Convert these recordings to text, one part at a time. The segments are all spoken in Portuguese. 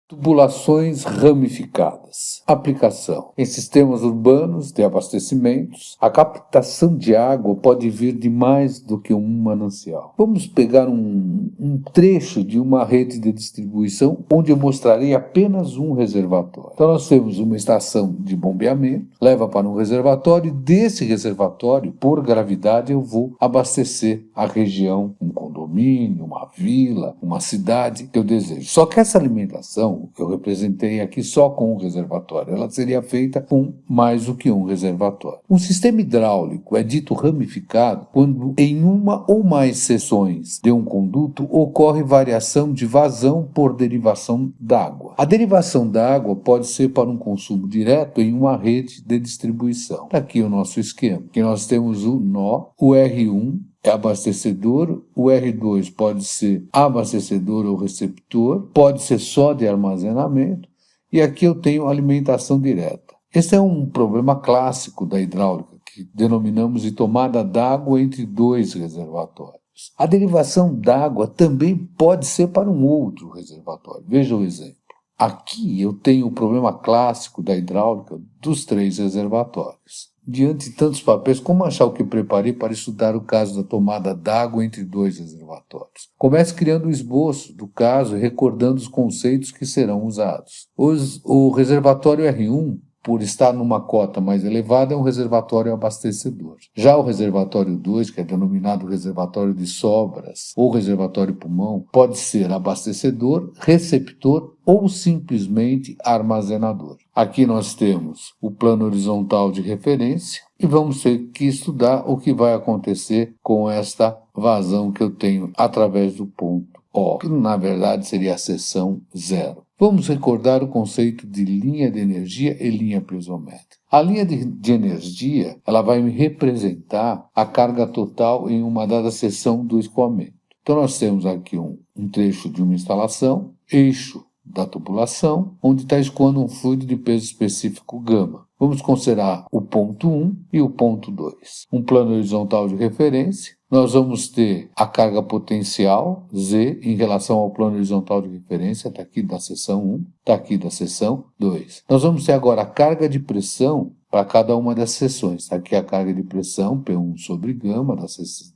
Tubulações ramificadas. Aplicação. Em sistemas urbanos de abastecimentos, a captação de água pode vir de mais do que um manancial. Vamos pegar um trecho de uma rede de distribuição onde eu mostrarei apenas um reservatório. Então nós temos uma estação de bombeamento, leva para um reservatório e desse reservatório, por gravidade, eu vou abastecer a região, um condomínio, uma vila, uma cidade que eu desejo. Só que essa alimentação eu representei aqui só com um reservatório. Ela seria feita com mais do que um reservatório. Um sistema hidráulico é dito ramificado quando em uma ou mais seções de um conduto ocorre variação de vazão por derivação d'água. A derivação da água pode ser para um consumo direto em uma rede de distribuição. Aqui o nosso esquema, que nós temos o nó, o R1, é abastecedor, o R2 pode ser abastecedor ou receptor, pode ser só de armazenamento, e aqui eu tenho alimentação direta. Esse é um problema clássico da hidráulica, que denominamos de tomada d'água entre dois reservatórios. A derivação d'água também pode ser para um outro reservatório. Veja o exemplo. Aqui eu tenho o problema clássico da hidráulica dos três reservatórios. Diante de tantos papéis, como achar o que preparei para estudar o caso da tomada d'água entre dois reservatórios? Comece criando o esboço do caso e recordando os conceitos que serão usados. O reservatório R1, por estar numa cota mais elevada, é um reservatório abastecedor. Já o reservatório 2, que é denominado reservatório de sobras ou reservatório pulmão, pode ser abastecedor, receptor ou simplesmente armazenador. Aqui nós temos o plano horizontal de referência e vamos ter que estudar o que vai acontecer com esta vazão que eu tenho através do ponto O, que na verdade seria a seção 0. Vamos recordar o conceito de linha de energia e linha piezométrica. A linha de energia ela vai me representar a carga total em uma dada seção do escoamento. Então nós temos aqui um trecho de uma instalação, eixo da tubulação, onde está escoando um fluido de peso específico γ. Vamos considerar o ponto 1 e o ponto 2. Um plano horizontal de referência. Nós vamos ter a carga potencial, Z, em relação ao plano horizontal de referência, está aqui da seção 1, está aqui da seção 2. Nós vamos ter agora a carga de pressão para cada uma das seções. Está aqui a carga de pressão, P1 sobre γ,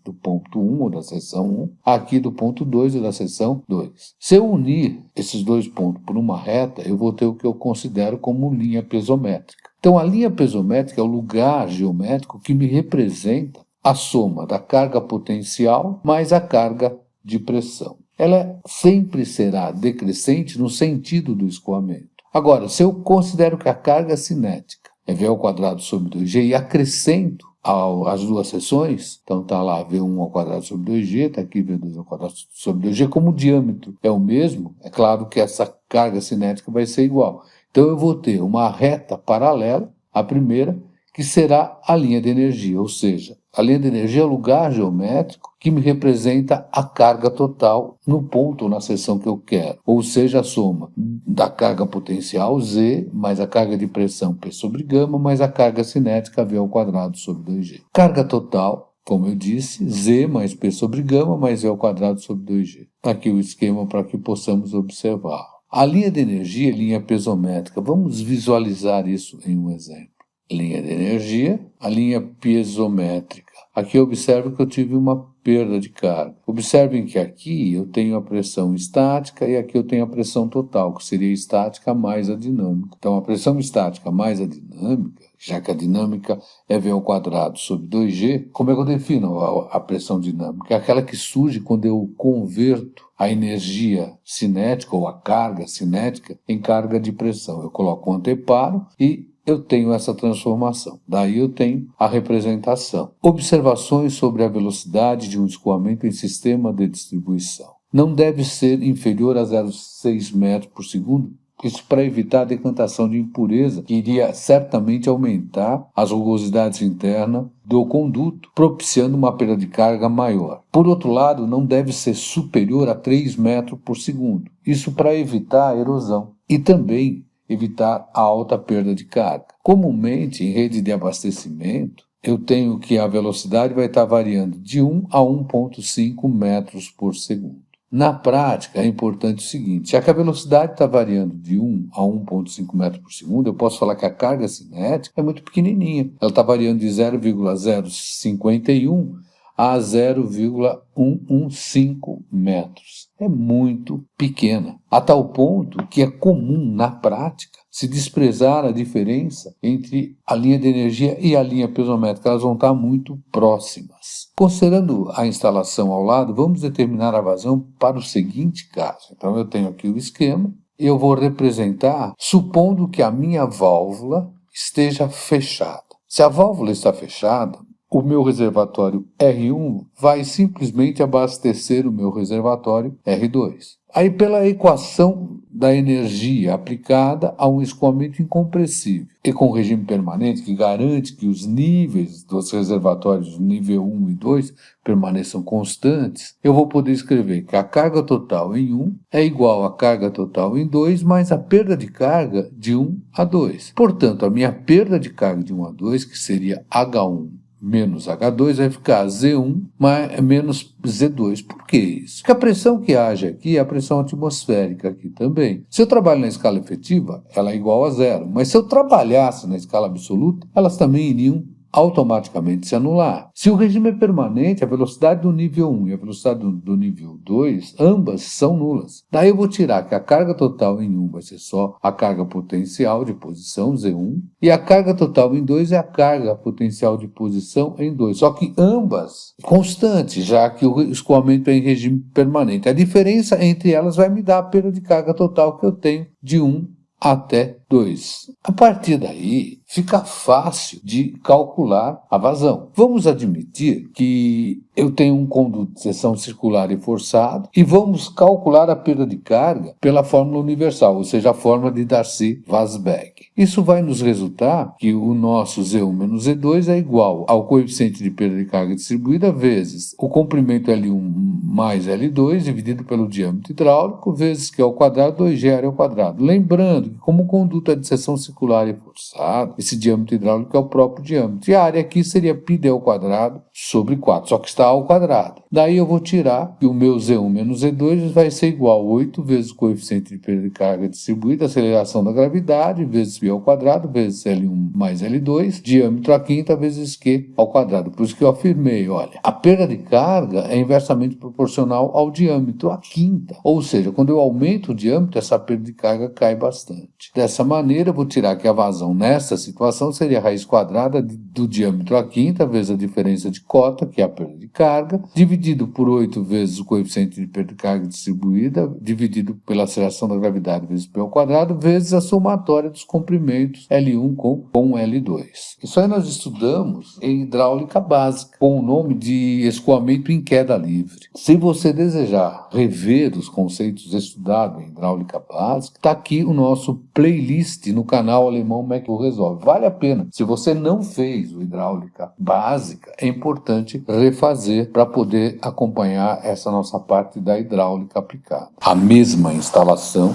do ponto 1 ou da seção 1, aqui do ponto 2 ou da seção 2. Se eu unir esses dois pontos por uma reta, eu vou ter o que eu considero como linha piezométrica. Então, a linha piezométrica é o lugar geométrico que me representa a soma da carga potencial mais a carga de pressão. Ela sempre será decrescente no sentido do escoamento. Agora, se eu considero que a carga cinética é V ao quadrado sobre 2G e acrescento as duas seções, então está lá V1 ao quadrado sobre 2G, está aqui V2 ao quadrado sobre 2G, como o diâmetro é o mesmo, é claro que essa carga cinética vai ser igual. Então eu vou ter uma reta paralela à primeira, que será a linha de energia, ou seja, a linha de energia é o lugar geométrico que me representa a carga total no ponto ou na seção que eu quero, ou seja, a soma da carga potencial Z mais a carga de pressão P sobre γ mais a carga cinética V ao quadrado sobre 2G. Carga total, como eu disse, Z mais P sobre γ mais V ao quadrado sobre 2G. Aqui o esquema para que possamos observar. A linha de energia é linha piezométrica. Vamos visualizar isso em um exemplo. Linha de energia, a linha piezométrica. Aqui observe que eu tive uma perda de carga. Observem que aqui eu tenho a pressão estática e aqui eu tenho a pressão total, que seria a estática mais a dinâmica. Então, a pressão estática mais a dinâmica, já que a dinâmica é V ao quadrado sobre 2G, como é que eu defino a pressão dinâmica? É aquela que surge quando eu converto a energia cinética ou a carga cinética em carga de pressão. Eu coloco um anteparo e eu tenho essa transformação. Daí eu tenho a representação. Observações sobre a velocidade de um escoamento em sistema de distribuição. Não deve ser inferior a 0,6 metros por segundo. Isso para evitar a decantação de impureza, que iria certamente aumentar as rugosidades internas do conduto, propiciando uma perda de carga maior. Por outro lado, não deve ser superior a 3 metros por segundo. Isso para evitar a erosão. E também evitar a alta perda de carga. Comumente, em rede de abastecimento, eu tenho que a velocidade vai estar variando de 1 a 1,5 metros por segundo. Na prática, é importante o seguinte: já que a velocidade está variando de 1 a 1,5 metros por segundo, eu posso falar que a carga cinética é muito pequenininha. Ela está variando de 0,051 a 0,115 metros. É muito pequena, a tal ponto que é comum, na prática, se desprezar a diferença entre a linha de energia e a linha piezométrica. Elas vão estar muito próximas. Considerando a instalação ao lado, vamos determinar a vazão para o seguinte caso. Então, eu tenho aqui o esquema, eu vou representar supondo que a minha válvula esteja fechada. Se a válvula está fechada, o meu reservatório R1 vai simplesmente abastecer o meu reservatório R2. Aí, pela equação da energia aplicada a um escoamento incompressível e com regime permanente, que garante que os níveis dos reservatórios nível 1 e 2 permaneçam constantes, eu vou poder escrever que a carga total em 1 é igual à carga total em 2 mais a perda de carga de 1 a 2. Portanto, a minha perda de carga de 1 a 2, que seria H1 menos H2, vai ficar Z1 menos Z2. Por que isso? Porque a pressão que age aqui é a pressão atmosférica aqui também. Se eu trabalho na escala efetiva, ela é igual a zero. Mas se eu trabalhasse na escala absoluta, elas também iriam automaticamente se anular. Se o regime é permanente, a velocidade do nível 1 e a velocidade do nível 2, ambas são nulas. Daí eu vou tirar que a carga total em 1 vai ser só a carga potencial de posição, Z1, e a carga total em 2 é a carga potencial de posição em 2. Só que ambas constantes, já que o escoamento é em regime permanente. A diferença entre elas vai me dar a perda de carga total que eu tenho de 1 até 2. A partir daí, fica fácil de calcular a vazão. Vamos admitir que eu tenho um conduto de seção circular e forçado e vamos calcular a perda de carga pela fórmula universal, ou seja, a fórmula de Darcy-Weisbach. Isso vai nos resultar que o nosso Z1 menos Z2 é igual ao coeficiente de perda de carga distribuída vezes o comprimento L1 mais L2 dividido pelo diâmetro hidráulico vezes Q ao quadrado 2G ao quadrado. Lembrando que como o conduto é de seção circular e forçado, esse diâmetro hidráulico é o próprio diâmetro. E a área aqui seria πd ao quadrado sobre 4, só que está ao quadrado. Daí eu vou tirar que o meu Z1 menos Z2 vai ser igual a 8 vezes o coeficiente de perda de carga distribuída, aceleração da gravidade, vezes π ao quadrado, vezes L1 mais L2, diâmetro a quinta vezes Q ao quadrado. Por isso que eu afirmei, olha, a perda de carga é inversamente proporcional ao diâmetro a quinta. Ou seja, quando eu aumento o diâmetro, essa perda de carga cai bastante. Dessa maneira, eu vou tirar que a vazão nessa situação seria a raiz quadrada do diâmetro a quinta vezes a diferença de cota, que é a perda de carga, dividido por 8 vezes o coeficiente de perda de carga distribuída, dividido pela aceleração da gravidade vezes π ao quadrado, vezes a somatória dos comprimentos L1 com L2. Isso aí nós estudamos em hidráulica básica, com o nome de escoamento em queda livre. Se você desejar rever os conceitos estudados em hidráulica básica, está aqui o nosso playlist no canal alemão Mecânica Resolve. Vale a pena. Se você não fez o hidráulica básica, é importante refazer para poder acompanhar essa nossa parte da hidráulica aplicada. A mesma instalação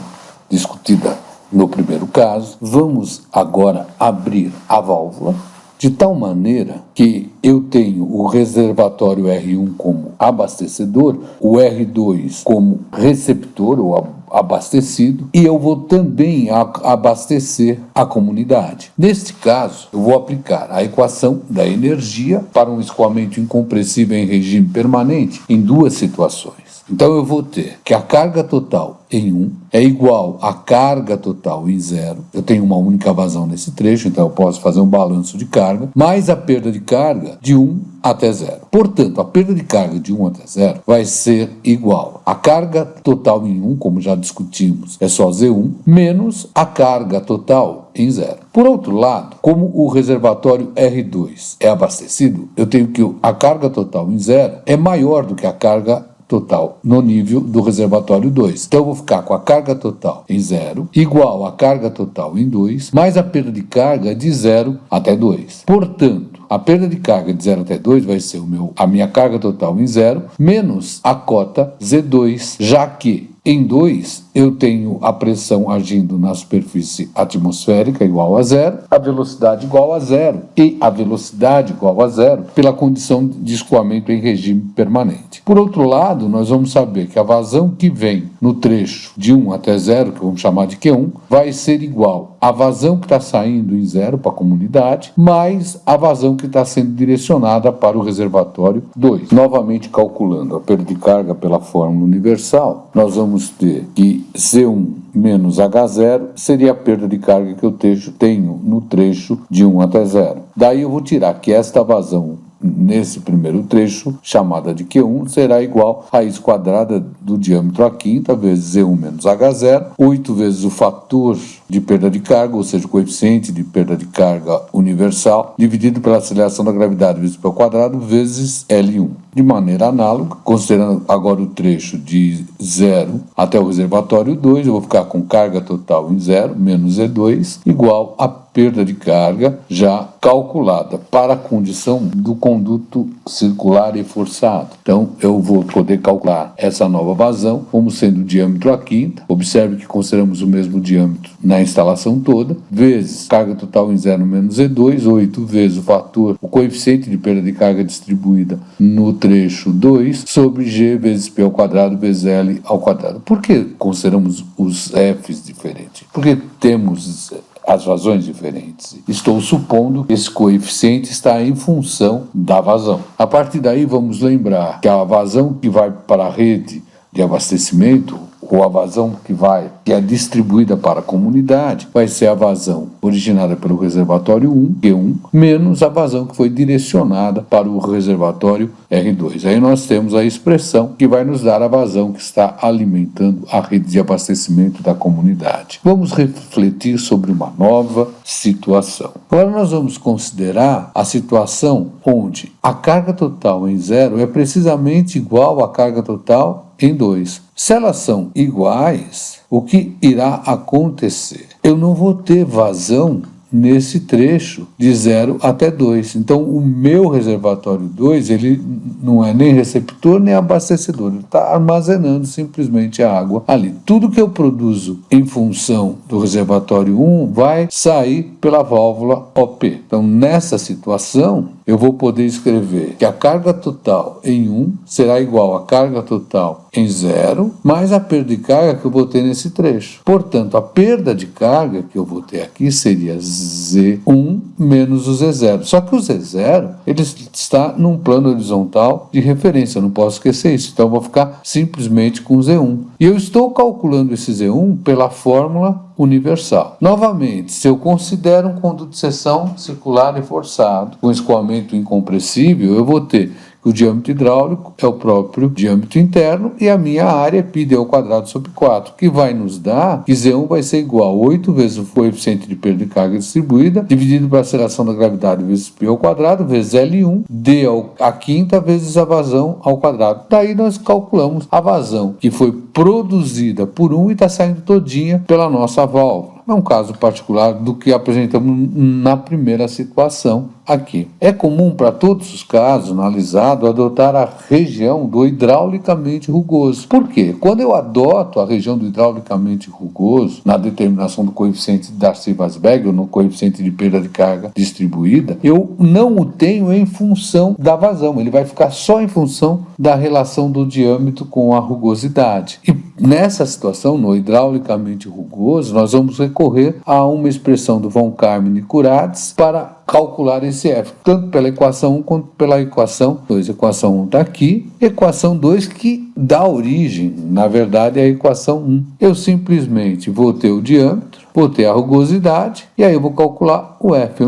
discutida no primeiro caso, vamos agora abrir a válvula de tal maneira que eu tenho o reservatório R1 como abastecedor, o R2 como receptor ou abastecido, e eu vou também abastecer a comunidade. Neste caso, eu vou aplicar a equação da energia para um escoamento incompressível em regime permanente em duas situações. Então eu vou ter que a carga total em 1 é igual à carga total em 0. Eu tenho uma única vazão nesse trecho, então eu posso fazer um balanço de carga, mais a perda de carga de 1 até 0. Portanto, a perda de carga de 1 até 0 vai ser igual à carga total em 1, como já discutimos, é só Z1, menos a carga total em 0. Por outro lado, como o reservatório R2 é abastecido, eu tenho que a carga total em 0 é maior do que a carga total no nível do reservatório 2. Então eu vou ficar com a carga total em 0 igual à carga total em 2 mais a perda de carga de 0 até 2. Portanto, a perda de carga de 0 até 2 vai ser a minha carga total em 0 menos a cota Z2, já que Em 2, eu tenho a pressão agindo na superfície atmosférica igual a zero, a velocidade igual a zero e a velocidade igual a zero pela condição de escoamento em regime permanente. Por outro lado, nós vamos saber que a vazão que vem no trecho de 1 até 0, que vamos chamar de Q1, vai ser igual à vazão que está saindo em 0 para a comunidade, mais a vazão que está sendo direcionada para o reservatório 2. Novamente calculando a perda de carga pela fórmula universal, nós vamos ter que C1 menos H0 seria a perda de carga que eu tenho no trecho de 1 até 0. Daí eu vou tirar que esta vazão nesse primeiro trecho, chamada de Q1, será igual à raiz quadrada do diâmetro à quinta, vezes Z1 menos H0, 8 vezes o fator de perda de carga, ou seja, o coeficiente de perda de carga universal, dividido pela aceleração da gravidade vezes π ao quadrado, vezes L1. De maneira análoga, considerando agora o trecho de 0 até o reservatório 2, eu vou ficar com carga total em 0, menos E2, igual a perda de carga já calculada para a condição do conduto circular e forçado. Então, eu vou poder calcular essa nova vazão como sendo o diâmetro à quinta. Observe que consideramos o mesmo diâmetro na instalação toda, vezes carga total em 0 menos E2, 8 vezes o coeficiente de perda de carga distribuída no trecho 2, sobre G vezes P ao quadrado vezes L ao quadrado. Por que consideramos os F's diferentes? Porque temos as vazões diferentes. Estou supondo que esse coeficiente está em função da vazão. A partir daí, vamos lembrar que a vazão que vai para a rede de abastecimento, ou a vazão que é distribuída para a comunidade, vai ser a vazão originada pelo reservatório 1, Q1, menos a vazão que foi direcionada para o reservatório R2. Aí nós temos a expressão que vai nos dar a vazão que está alimentando a rede de abastecimento da comunidade. Vamos refletir sobre uma nova situação. Agora nós vamos considerar a situação onde a carga total em 0 é precisamente igual à carga total em 2. Se elas são iguais, o que irá acontecer? Eu não vou ter vazão nesse trecho de 0 até 2. Então, o meu reservatório 2, ele não é nem receptor nem abastecedor, ele está armazenando simplesmente a água ali. Tudo que eu produzo em função do reservatório 1 vai sair pela válvula OP. Então, nessa situação, eu vou poder escrever que a carga total em 1 será igual à carga total em 0, mais a perda de carga que eu vou ter nesse trecho. Portanto, a perda de carga que eu vou ter aqui seria Z1 menos o Z0. Só que o Z0, ele está num plano horizontal de referência, eu não posso esquecer isso. Então, eu vou ficar simplesmente com Z1. E eu estou calculando esse Z1 pela fórmula universal. Novamente, se eu considero um conduto de seção circular e forçado com escoamento incompressível, eu vou ter o diâmetro hidráulico é o próprio diâmetro interno e a minha área é πd ao quadrado sobre 4, que vai nos dar que Z1 vai ser igual a 8 vezes o coeficiente de perda de carga distribuída, dividido pela aceleração da gravidade vezes π ao quadrado, vezes L1, d à quinta vezes a vazão ao quadrado. Daí nós calculamos a vazão que foi produzida por 1 e está saindo todinha pela nossa válvula. É um caso particular do que apresentamos na primeira situação aqui. É comum para todos os casos analisados adotar a região do hidraulicamente rugoso. Por quê? Quando eu adoto a região do hidraulicamente rugoso na determinação do coeficiente de Darcy-Weisberg, ou no coeficiente de perda de carga distribuída, eu não o tenho em função da vazão, ele vai ficar só em função da relação do diâmetro com a rugosidade. E nessa situação, no hidraulicamente rugoso, nós vamos recorrer a uma expressão do von Karman e Kuratz para calcular esse F, tanto pela equação 1 quanto pela equação 2. A equação 1 está aqui, equação 2 que dá origem, na verdade, à equação 1. Eu simplesmente vou ter o diâmetro, vou ter a rugosidade, e aí eu vou calcular o F.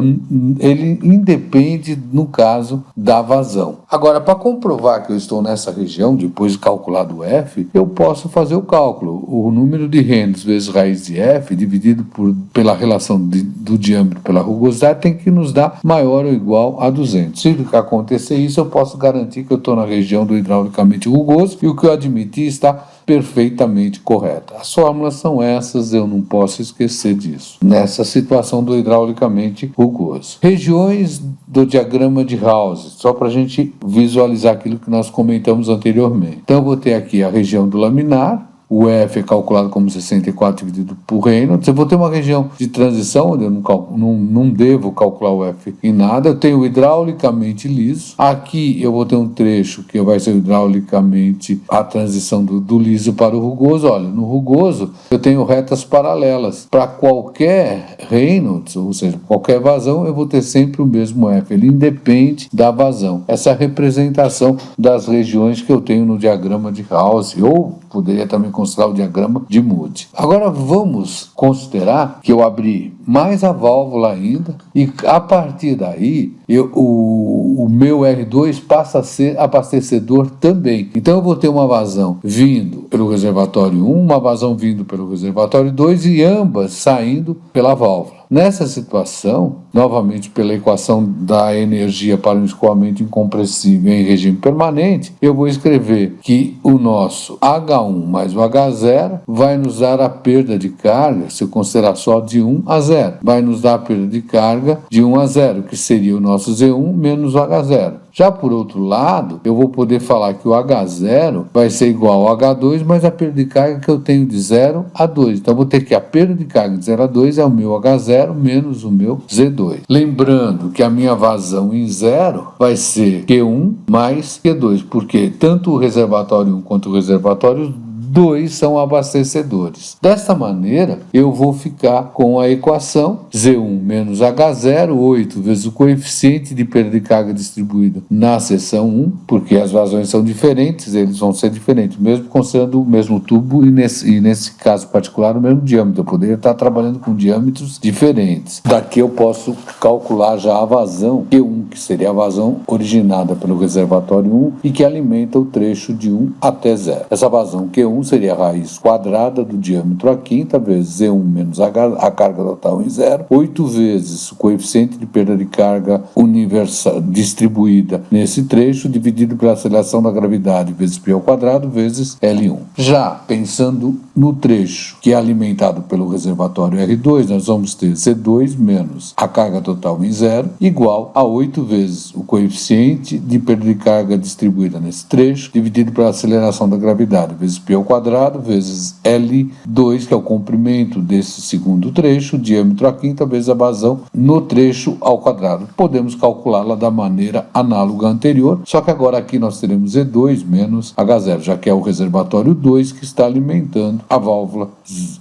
Ele independe, no caso, da vazão. Agora, para comprovar que eu estou nessa região, depois de calculado o F, eu posso fazer o cálculo. O número de Reynolds vezes raiz de F, dividido pela relação do diâmetro pela rugosidade, tem que nos dar maior ou igual a 200. Se acontecer isso, eu posso garantir que eu estou na região do hidraulicamente rugoso, e o que eu admiti está perfeitamente correto. As fórmulas são essas, eu não posso esquecer disso. Nessa situação do hidraulicamente rugoso. Regiões do diagrama de House, só para a gente visualizar aquilo que nós comentamos anteriormente. Então, eu vou ter aqui a região do laminar, o F é calculado como 64 dividido por Reynolds. Eu vou ter uma região de transição, onde eu não devo calcular o F em nada. Eu tenho hidraulicamente liso. Aqui eu vou ter um trecho que vai ser hidraulicamente a transição do liso para o rugoso. Olha, no rugoso eu tenho retas paralelas. Para qualquer Reynolds, ou seja, qualquer vazão, eu vou ter sempre o mesmo F. Ele independe da vazão. Essa é a representação das regiões que eu tenho no diagrama de House, ou poderia também considerar o diagrama de Moody. Agora vamos considerar que eu abri mais a válvula ainda e a partir daí o meu R2 passa a ser abastecedor também. Então eu vou ter uma vazão vindo pelo reservatório 1, uma vazão vindo pelo reservatório 2 e ambas saindo pela válvula. Nessa situação, novamente pela equação da energia para um escoamento incompressível em regime permanente, eu vou escrever que o nosso H1 mais o H0 vai nos dar a perda de carga, se eu considerar só de 1 a 0, vai nos dar a perda de carga de 1 a 0, que seria o nosso Z1 menos o H0. Já por outro lado, eu vou poder falar que o H0 vai ser igual ao H2, mas a perda de carga que eu tenho de 0 a 2. Então, eu vou ter que a perda de carga de 0 a 2 é o meu H0 menos o meu Z2. Lembrando que a minha vazão em 0 vai ser Q1 mais Q2, porque tanto o reservatório 1 quanto o reservatório 2 são abastecedores. Desta maneira, eu vou ficar com a equação Z1 menos H0, 8 vezes o coeficiente de perda de carga distribuída na seção 1, porque as vazões são diferentes, eles vão ser diferentes, mesmo considerando o mesmo tubo e nesse caso particular o mesmo diâmetro. Eu poderia estar trabalhando com diâmetros diferentes. Daqui eu posso calcular já a vazão Q1, que seria a vazão originada pelo reservatório 1 e que alimenta o trecho de 1 até 0. Essa vazão Q1 seria a raiz quadrada do diâmetro a quinta, vezes Z1 menos a carga total em 0, 8 vezes o coeficiente de perda de carga universal distribuída nesse trecho, dividido pela aceleração da gravidade, vezes π ao quadrado, vezes L1. Já pensando no trecho que é alimentado pelo reservatório R2, nós vamos ter Z2 menos a carga total em 0, igual a 8 vezes o coeficiente de perda de carga distribuída nesse trecho, dividido pela aceleração da gravidade, vezes π ao quadrado, vezes L2, que é o comprimento desse segundo trecho, o diâmetro a quinta, vezes a vazão no trecho ao quadrado. Podemos calculá-la da maneira análoga à anterior, só que agora aqui nós teremos Z2 menos H0, já que é o reservatório 2 que está alimentando a válvula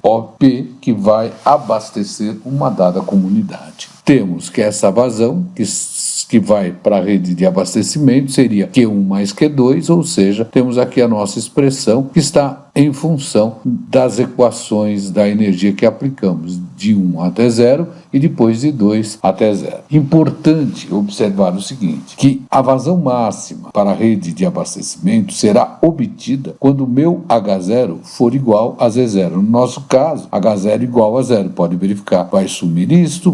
OP, que vai abastecer uma dada comunidade. Temos que essa vazão, que vai para a rede de abastecimento, seria Q1 mais Q2, ou seja, temos aqui a nossa expressão que está em função das equações da energia que aplicamos, de 1 até 0 e depois de 2 até 0. Importante observar o seguinte, que a vazão máxima para a rede de abastecimento será obtida quando o meu H0 for igual a Z0. No nosso caso, H0 igual a 0. Pode verificar, vai sumir isto,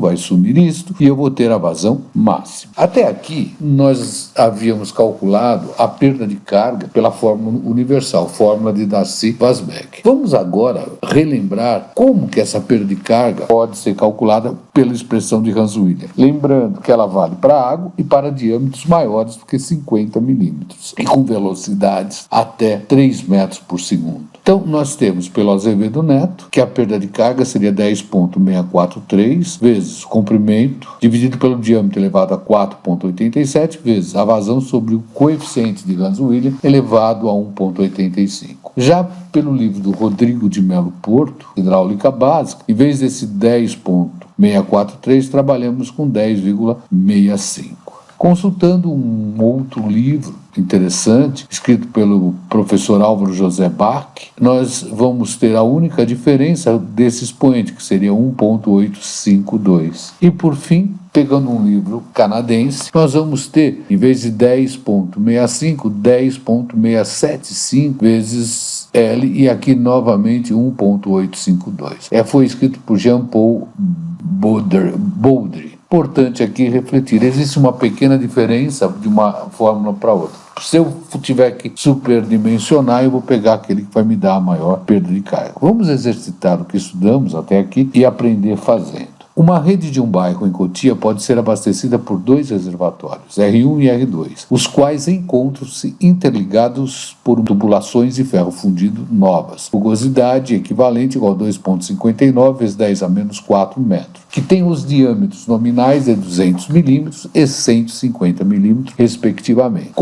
e eu vou ter a vazão máxima. Até aqui, nós havíamos calculado a perda de carga pela fórmula universal, fórmula de Darcy-Weisbach. Vamos agora relembrar como que essa perda de carga pode ser calculada pela expressão de Hans-Williams. Lembrando que ela vale para água e para diâmetros maiores do que 50 milímetros e com velocidades até 3 metros por segundo. Então, nós temos pelo Azevedo Neto que a perda de carga seria 10,643 vezes o comprimento dividido pelo diâmetro elevado a 4,87 vezes a vazão sobre o coeficiente de Hans-Williams elevado a 1,85. Já pelo livro do Rodrigo de Melo Porto, Hidráulica Básica, em vez desse 10,643, trabalhamos com 10,65. Consultando um outro livro interessante, escrito pelo professor Álvaro José Bach, nós vamos ter a única diferença desse expoente, que seria 1,852. E por fim, pegando um livro canadense, nós vamos ter, em vez de 10,65, 10,675 vezes L, e aqui novamente 1,852. Foi escrito por Jean-Paul Baudry. Importante aqui refletir, existe uma pequena diferença de uma fórmula para outra. Se eu tiver que superdimensionar, eu vou pegar aquele que vai me dar a maior perda de carga. Vamos exercitar o que estudamos até aqui e aprender fazendo. Uma rede de um bairro em Cotia pode ser abastecida por 2 reservatórios, R1 e R2, os quais encontram-se interligados por tubulações de ferro fundido novas, rugosidade equivalente igual a 2,59 vezes 10 a menos 4 metros, que tem os diâmetros nominais de 200 milímetros e 150 milímetros, respectivamente.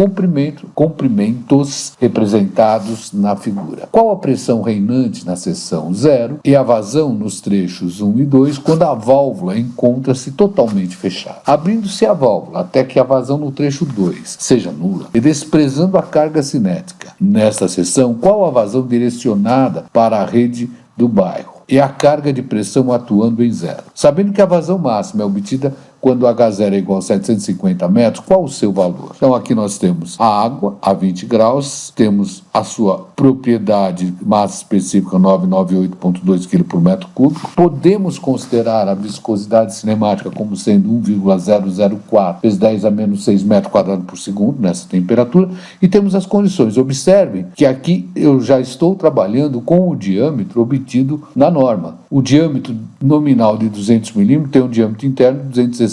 Comprimentos representados na figura. Qual a pressão reinante na seção 0 e a vazão nos trechos 1 e 2 quando a válvula encontra-se totalmente fechada? Abrindo-se a válvula até que a vazão no trecho 2 seja nula e desprezando a carga cinética. Nesta seção, qual a vazão direcionada para a rede do bairro e a carga de pressão atuando em 0? Sabendo que a vazão máxima é obtida quando H0 é igual a 750 metros, qual o seu valor? Então aqui nós temos a água a 20 graus, temos a sua propriedade massa específica 998,2 kg por metro cúbico. Podemos considerar a viscosidade cinemática como sendo 1,004 vezes 10 a menos 6 metros quadrados por segundo nessa temperatura, e temos as condições. Observem que aqui eu já estou trabalhando com o diâmetro obtido na norma. O diâmetro nominal de 200 milímetros tem um diâmetro interno de 216,15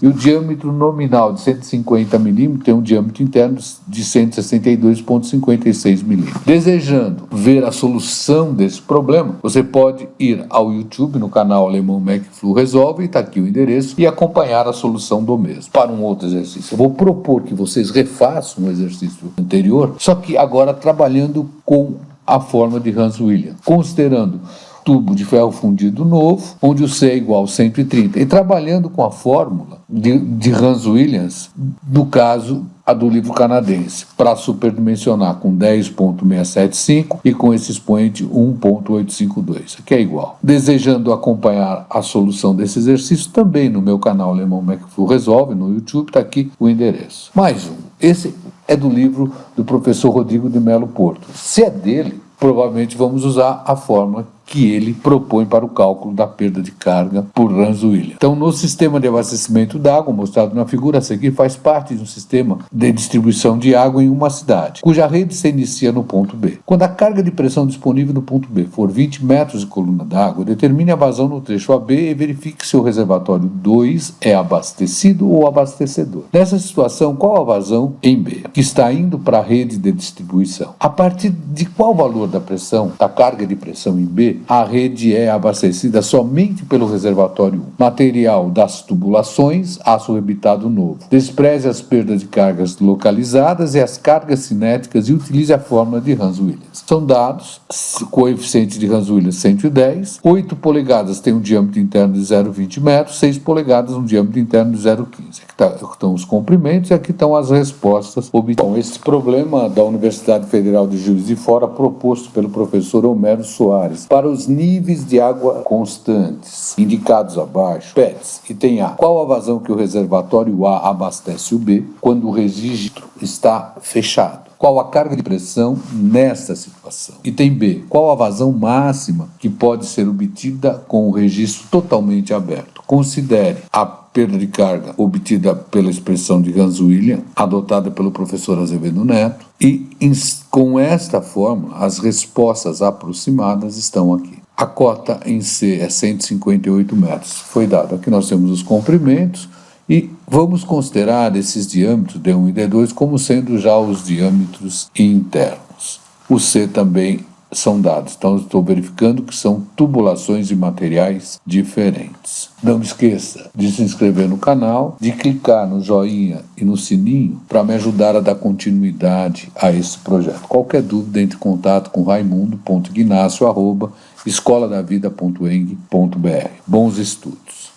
e o diâmetro nominal de 150 milímetros tem um diâmetro interno de 162,56 milímetros. Desejando ver a solução desse problema, você pode ir ao YouTube, no canal Alemão McFlu Resolve, está aqui o endereço, e acompanhar a solução do mesmo. Para um outro exercício, eu vou propor que vocês refaçam o exercício anterior, só que agora trabalhando com a forma de Hans Williams, considerando tubo de ferro fundido novo, onde o C é igual a 130, e trabalhando com a fórmula de Hans Williams, no caso a do livro canadense, para superdimensionar com 10,675 e com esse expoente 1,852, que é igual. Desejando acompanhar a solução desse exercício, também no meu canal Alemão McFlu Resolve, no YouTube, está aqui o endereço. Mais um. Esse é do livro do professor Rodrigo de Melo Porto. Se é dele, provavelmente vamos usar a fórmula que ele propõe para o cálculo da perda de carga por Hans Williams. Então, no sistema de abastecimento d'água, mostrado na figura a seguir, faz parte de um sistema de distribuição de água em uma cidade, cuja rede se inicia no ponto B. Quando a carga de pressão disponível no ponto B for 20 metros de coluna d'água, determine a vazão no trecho AB e verifique se o reservatório 2 é abastecido ou abastecedor. Nessa situação, qual a vazão em B, que está indo para a rede de distribuição? A partir de qual valor da pressão, da carga de pressão em B, a rede é abastecida somente pelo reservatório 1. Material das tubulações, aço rebitado novo. Despreze as perdas de cargas localizadas e as cargas cinéticas e utilize a fórmula de Hans Williams. São dados, coeficiente de Hans Williams 110, 8 polegadas tem um diâmetro interno de 0,20 metros, 6 polegadas um diâmetro interno de 0,15. Aqui estão os comprimentos e aqui estão as respostas obtidas. Bom, esse problema da Universidade Federal de Juiz de Fora, proposto pelo professor Homero Soares, para os níveis de água constantes indicados abaixo, pede-se, item A, qual a vazão que o reservatório A abastece o B quando o registro está fechado? Qual a carga de pressão nesta situação? Item B, qual a vazão máxima que pode ser obtida com o registro totalmente aberto? Considere a perda de carga obtida pela expressão de Hans Williams, adotada pelo professor Azevedo Neto, e com esta fórmula, as respostas aproximadas estão aqui. A cota em C é 158 metros. Foi dado. Aqui nós temos os comprimentos e vamos considerar esses diâmetros D1 e D2 como sendo já os diâmetros internos. O C também são dados. Então, estou verificando que são tubulações de materiais diferentes. Não esqueça de se inscrever no canal, de clicar no joinha e no sininho para me ajudar a dar continuidade a esse projeto. Qualquer dúvida, entre em contato com raimundo.ignacio@escoladavida.eng.br. Bons estudos!